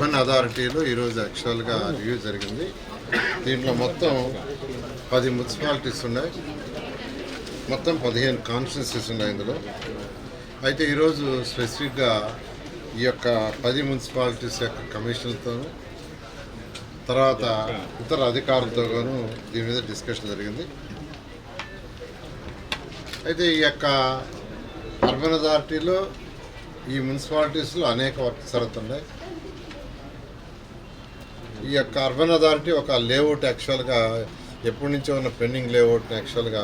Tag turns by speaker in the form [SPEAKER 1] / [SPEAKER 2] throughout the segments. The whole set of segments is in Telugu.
[SPEAKER 1] అర్బన్ అథారిటీలో ఈరోజు యాక్చువల్గా రివ్యూ జరిగింది. దీంట్లో మొత్తం 10 మున్సిపాలిటీస్ ఉన్నాయి, మొత్తం 15 కాన్స్టిట్యున్సీస్ ఉన్నాయి ఇందులో. అయితే ఈరోజు స్పెసిఫిక్గా ఈ యొక్క 10 మున్సిపాలిటీస్ యొక్క కమిషన్లతోనూ తర్వాత ఇతర అధికారులతోనూ దీని మీద డిస్కషన్ జరిగింది. అయితే ఈ యొక్క అర్బన్ అథారిటీలో ఈ మున్సిపాలిటీస్లో అనేక వర్క్స్ జరుగుతున్నాయి. ఈ యొక్క అర్బన్ అథారిటీ ఒక లేఅవుట్ యాక్చువల్గా ఎప్పటి నుంచో ఉన్న పెండింగ్ లేఅవుట్ని యాక్చువల్గా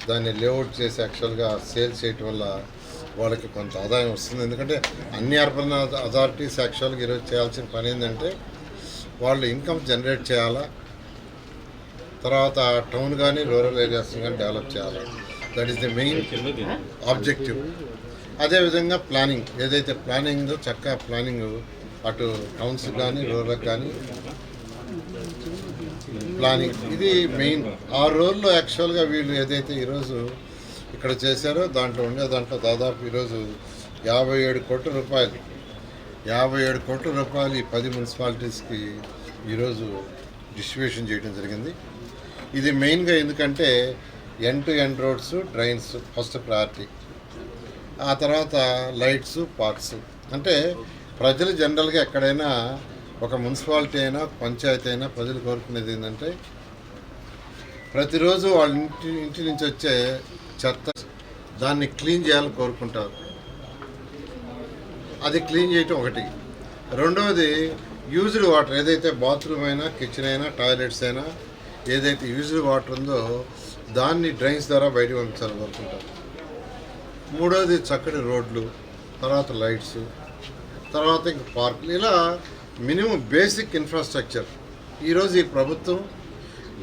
[SPEAKER 1] దాన్ని లేఅవుట్ చేసి యాక్చువల్గా సేల్ చేయటం వల్ల వాళ్ళకి కొంత ఆదాయం వస్తుంది. ఎందుకంటే అన్ని అర్బన్ అథారిటీస్ యాక్చువల్గా ఈరోజు చేయాల్సిన పని ఏంటంటే వాళ్ళు ఇన్కమ్ జనరేట్ చేయాలా, తర్వాత టౌన్ కానీ రూరల్ ఏరియాస్ కానీ డెవలప్ చేయాలి. That is the main objective. అదేవిధంగా ప్లానింగ్, ఏదైతే ప్లానింగ్ చక్కగా ప్లానింగ్ అటు టౌన్స్ కానీ రూరల్ కానీ ప్లానింగ్ ఇది మెయిన్. ఆ రోల్లో యాక్చువల్గా వీళ్ళు ఏదైతే ఈరోజు ఇక్కడ చేశారో దాంట్లో దాదాపు ఈరోజు 57 కోట్ల రూపాయలు ఈ 10 మున్సిపాలిటీస్కి ఈరోజు డిస్ట్రిబ్యూషన్ చేయడం జరిగింది. ఇది మెయిన్గా ఎందుకంటే end to end roads, drains first priority, ఆ తర్వాత లైట్స్, పార్క్స్. అంటే ప్రజలు జనరల్గా ఎక్కడైనా ఒక మున్సిపాలిటీ అయినా పంచాయతీ అయినా ప్రజలు కోరుకునేది ఏంటంటే ప్రతిరోజు వాళ్ళ ఇంటి నుంచి వచ్చే చెత్త దాన్ని క్లీన్ చేయాలని కోరుకుంటారు. అది క్లీన్ చేయటం ఒకటి. రెండవది యూజ్డ్ వాటర్, ఏదైతే బాత్రూమ్ అయినా కిచెన్ అయినా టాయిలెట్స్ అయినా ఏదైతే యూజ్డ్ వాటర్ ఉందో దాన్ని డ్రైన్స్ ద్వారా బయటకు పంపించాలని కోరుకుంటారు. మూడవది చక్కటి రోడ్లు, తర్వాత లైట్స్, తర్వాత ఇంక పార్కులు, ఇలా మినిమం బేసిక్ ఇన్ఫ్రాస్ట్రక్చర్. ఈరోజు ఈ ప్రభుత్వం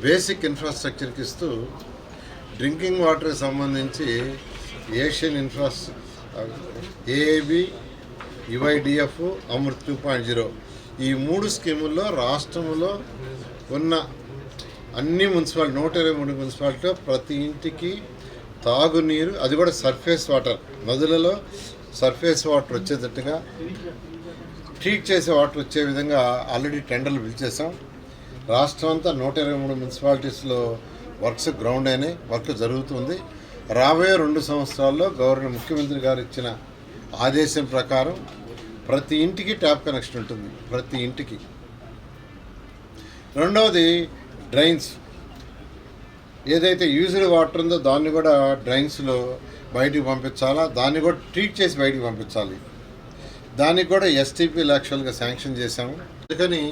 [SPEAKER 1] బేసిక్ ఇన్ఫ్రాస్ట్రక్చర్కి ఇస్తూ డ్రింకింగ్ వాటర్కి సంబంధించి ఏషియన్ ఏఏబి, యుఐడిఎఫ్, అమృత్ 2.0 ఈ 3 స్కీముల్లో రాష్ట్రంలో ఉన్న అన్ని 123 మున్సిపాలిటీలో ప్రతి ఇంటికి తాగునీరు, అది కూడా సర్ఫేస్ వాటర్, నదులలో సర్ఫేస్ వాటర్ వచ్చేటట్టుగా ట్రీట్ చేసే వాటర్ వచ్చే విధంగా ఆల్రెడీ టెండర్లు పిలిచేసాం. రాష్ట్రం అంతా 123 మున్సిపాలిటీస్లో వర్క్స్ గ్రౌండ్ అయినాయి, వర్క్ జరుగుతుంది. రాబోయే 2 సంవత్సరాల్లో ముఖ్యమంత్రి గారు ఇచ్చిన ఆదేశం ప్రకారం ప్రతి ఇంటికి ట్యాప్ కనెక్షన్ ఉంటుంది, ప్రతి ఇంటికి. రెండవది డ్రైన్స్, ఏదైతే యూజ్డ్ వాటర్ ఉందో దాన్ని కూడా డ్రైన్స్లో బయటికి పంపించాలా, దాన్ని కూడా ట్రీట్ చేసి బయటికి పంపించాలి. దానికి కూడా ఎస్టీపీలు యాక్చువల్గా శాంక్షన్ చేశాము. అందుకని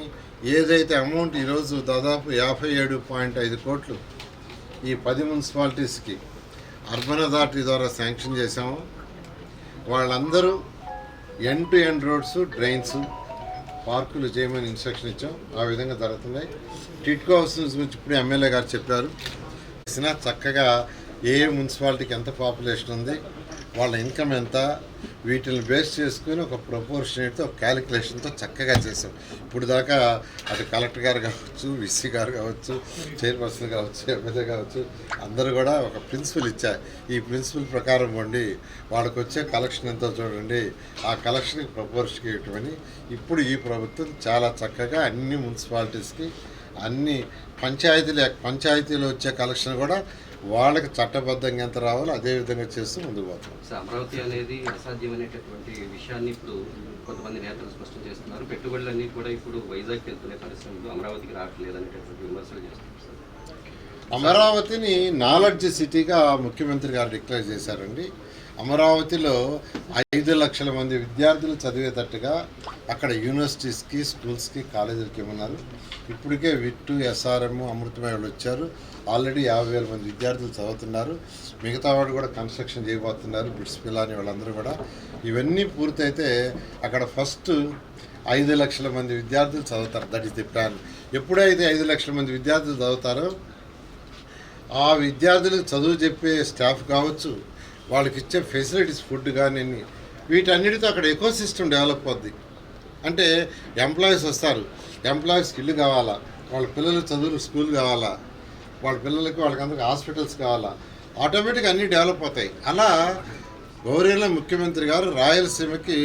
[SPEAKER 1] ఏదైతే అమౌంట్ ఈరోజు దాదాపు 57.5 కోట్లు ఈ 10 మున్సిపాలిటీస్కి అర్బన్ అథారిటీ ద్వారా శాంక్షన్ చేశాము. వాళ్ళందరూ end to end roads, drains, పార్కులు చేయమని ఇన్స్ట్రక్షన్ ఇచ్చాం. ఆ విధంగా జరుగుతున్నాయి. టిట్కో హౌసెస్ గురించి ఇప్పుడు ఎమ్మెల్యే గారు చెప్పారు. చక్కగా ఏ మున్సిపాలిటీకి ఎంత పాపులేషన్ ఉంది, వాళ్ళ ఇన్కమ్ ఎంత, వీటిని బేస్ చేసుకుని ఒక ప్రపోర్షనేట్తో ఒక క్యాలిక్యులేషన్తో చక్కగా చేసాం. ఇప్పుడు దాకా అటు కలెక్టర్ గారు కావచ్చు, విసి గారు కావచ్చు, చైర్పర్సన్ కావచ్చు, ఎమ్మెల్యే కావచ్చు, అందరూ కూడా ఒక ప్రిన్సిపల్ ఇచ్చారు. ఈ ప్రిన్సిపల్ ప్రకారం ఉండి వాళ్ళకి వచ్చే కలెక్షన్ ఎంతో చూడండి, ఆ కలెక్షన్కి ప్రపోర్షన్ ఇవ్వటమని ఇప్పుడు ఈ ప్రభుత్వం చాలా చక్కగా అన్ని మున్సిపాలిటీస్కి, అన్ని పంచాయతీలో వచ్చే కలెక్షన్ కూడా వాళ్ళకి చట్టబద్ధంగా ఎంత రావాలో అదే విధంగా చేస్తూ ముందుకు పోతాం.
[SPEAKER 2] అమరావతి అనేది అసాధ్యమైనటువంటి విషయాన్ని ఇప్పుడు కొంతమంది నేతలు స్పష్టం చేస్తున్నారు. పెట్టుబడులన్నీ కూడా ఇప్పుడు వైజాగ్కి వెళ్తున్న పరిశ్రమలు అమరావతికి రావట్లేదు అనేటటువంటి విమర్శలు చేస్తున్నారు.
[SPEAKER 1] అమరావతిని నాలెడ్జ్ సిటీగా ముఖ్యమంత్రి గారు డిక్లేర్ చేశారండి. అమరావతిలో 5 లక్షల మంది విద్యార్థులు చదివేటట్టుగా అక్కడ యూనివర్సిటీస్కి, స్కూల్స్కి, కాలేజీలకి ఇవ్వన్నారు. ఇప్పటికే విట్టు, ఎస్ఆర్ఎం, అమృతమయ వాళ్ళు వచ్చారు. ఆల్రెడీ 50,000 మంది విద్యార్థులు చదువుతున్నారు. మిగతా వాళ్ళు కూడా కన్స్ట్రక్షన్ చేయబోతున్నారు. బిట్స్ పిల్లని వాళ్ళందరూ కూడా. ఇవన్నీ పూర్తయితే అక్కడ ఫస్ట్ 5 లక్షల మంది విద్యార్థులు చదువుతారు. That is the plan. ఎప్పుడైతే 5 లక్షల మంది విద్యార్థులు చదువుతారో ఆ విద్యార్థులకు చదువు చెప్పే స్టాఫ్ కావచ్చు, వాళ్ళకి ఇచ్చే ఫెసిలిటీస్, ఫుడ్ కానీ, వీటన్నిటితో అక్కడ ఎకో సిస్టమ్ డెవలప్ అవుద్ది. అంటే ఎంప్లాయీస్ వస్తారు, ఎంప్లాయీస్కి ఇల్లు కావాలా, వాళ్ళ పిల్లల చదువులు స్కూల్ కావాలా, వాళ్ళ పిల్లలకి వాళ్ళకందరికి హాస్పిటల్స్ కావాలా, ఆటోమేటిక్గా అన్నీ డెవలప్ అవుతాయి. అలా గౌరవ ముఖ్యమంత్రి గారు రాయలసీమకి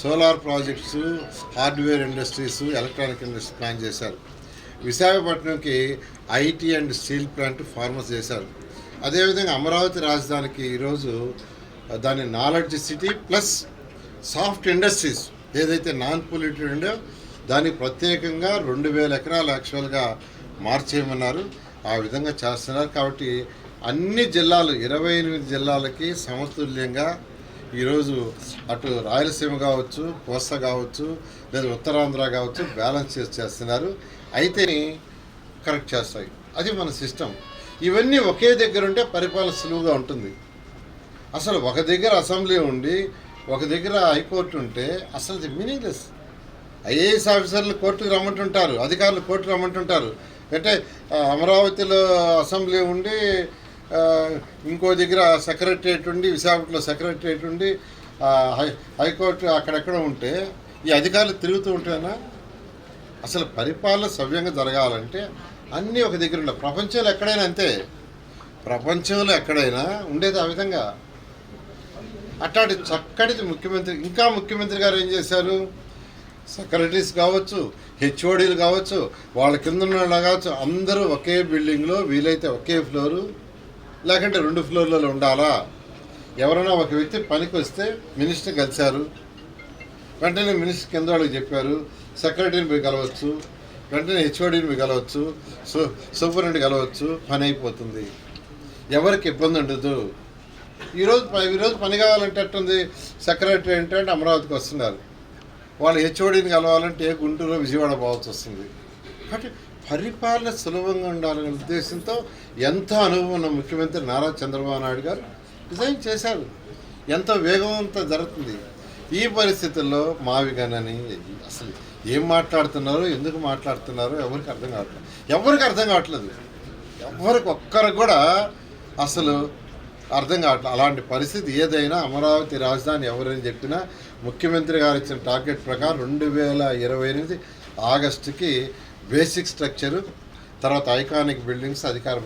[SPEAKER 1] solar projects, hardware industries, electronic industry plan చేశారు. విశాఖపట్నంకి ఐటీ అండ్ స్టీల్ ప్లాంట్ ఫార్మస్ చేశారు. అదేవిధంగా అమరావతి రాజధానికి ఈరోజు దాని knowledge city plus soft industries ఏదైతే నాన్ పొల్యూటెడ్ ఉందో దానికి ప్రత్యేకంగా 2000 ఎకరాలు యాక్చువల్గా మార్చేయమన్నారు. ఆ విధంగా చేస్తున్నారు. కాబట్టి అన్ని జిల్లాలు 28 జిల్లాలకి సమతుల్యంగా ఈరోజు అటు రాయలసీమ కావచ్చు, కోస్తా కావచ్చు, లేదా ఉత్తరాంధ్ర కావచ్చు బ్యాలెన్స్ చేస్తున్నారు. అయితే కరెక్ట్ చేస్తాయి. అది మన సిస్టమ్. ఇవన్నీ ఒకే దగ్గర ఉంటే పరిపాలన సులువుగా ఉంటుంది. అసలు ఒక దగ్గర అసెంబ్లీ ఉండి ఒక దగ్గర హైకోర్టు ఉంటే అసలు ఇది మీనింగ్లెస్. ఐఏఎస్ ఆఫీసర్లు కోర్టుకు రమ్మంటుంటారు, అధికారులు కోర్టు రమ్మంటుంటారు. అంటే అమరావతిలో అసెంబ్లీ ఉండి ఇంకో దగ్గర సెక్రటరియట్ ఉండి, విశాఖపట్నంలో సెక్రటరియట్ ఉండి హైకోర్టు అక్కడెక్కడ ఉంటే ఈ అధికారులు తిరుగుతూ ఉంటేనా? అసలు పరిపాలన సవ్యంగా జరగాలంటే అన్నీ ఒక దగ్గర ఉండాలి. ప్రపంచంలో ఎక్కడైనా అంతే. ప్రపంచంలో ఎక్కడైనా ఉండేది ఆ విధంగా. అట్లాంటి చక్కటిది ముఖ్యమంత్రి గారు ఏం చేశారు? సెక్రటరీస్ కావచ్చు, హెచ్ఓడీలు కావచ్చు, వాళ్ళ కింద ఉన్న వాళ్ళు కావచ్చు, అందరూ ఒకే బిల్డింగ్లో, వీలైతే ఒకే ఫ్లోరు, లేకంటే 2 ఫ్లోర్లలో ఉండాలా? ఎవరైనా ఒక వ్యక్తి పనికి వస్తే మినిస్టర్ కలిశారు, వెంటనే మినిస్టర్ కింద వాళ్ళకి చెప్పారు, సెక్రటరీని పోయి కలవచ్చు, వెంటనే హెచ్ఓడీని పోయి కలవచ్చు, సూపరింటెండెంట్ కలవచ్చు, పని అయిపోతుంది. ఎవరికి ఇబ్బంది ఉండదు. ఈరోజు పని కావాలంటే ఎట్టుంది? సెక్రటరీ అంటే అమరావతికి వస్తున్నారు, వాళ్ళు హెచ్ఓడీని కలవాలంటే గుంటూరు, విజయవాడ పోవాల్సి వస్తుంది. కాబట్టి పరిపాలన సులభంగా ఉండాలనే ఉద్దేశంతో ఎంతో అనుభవం ఉన్న ముఖ్యమంత్రి నారా చంద్రబాబు నాయుడు గారు డిజైన్ చేశారు. ఎంతో వేగవంతం జరుగుతుంది. ఈ పరిస్థితుల్లో మావిగనని అసలు ఏం మాట్లాడుతున్నారో, ఎందుకు మాట్లాడుతున్నారో ఎవరికి అర్థం కావట్లేదు. ఎవరికి ఒక్కరికి కూడా అసలు అర్థం కావట్లేదు. అలాంటి పరిస్థితి ఏదైనా అమరావతి రాజధాని ఎవరైనా చెప్పినా ముఖ్యమంత్రి గారు ఇచ్చిన టార్గెట్ ప్రకారం 2028 ఆగస్టుకి బేసిక్ స్ట్రక్చరు, తర్వాత ఐకానిక్ బిల్డింగ్స్ అధికారం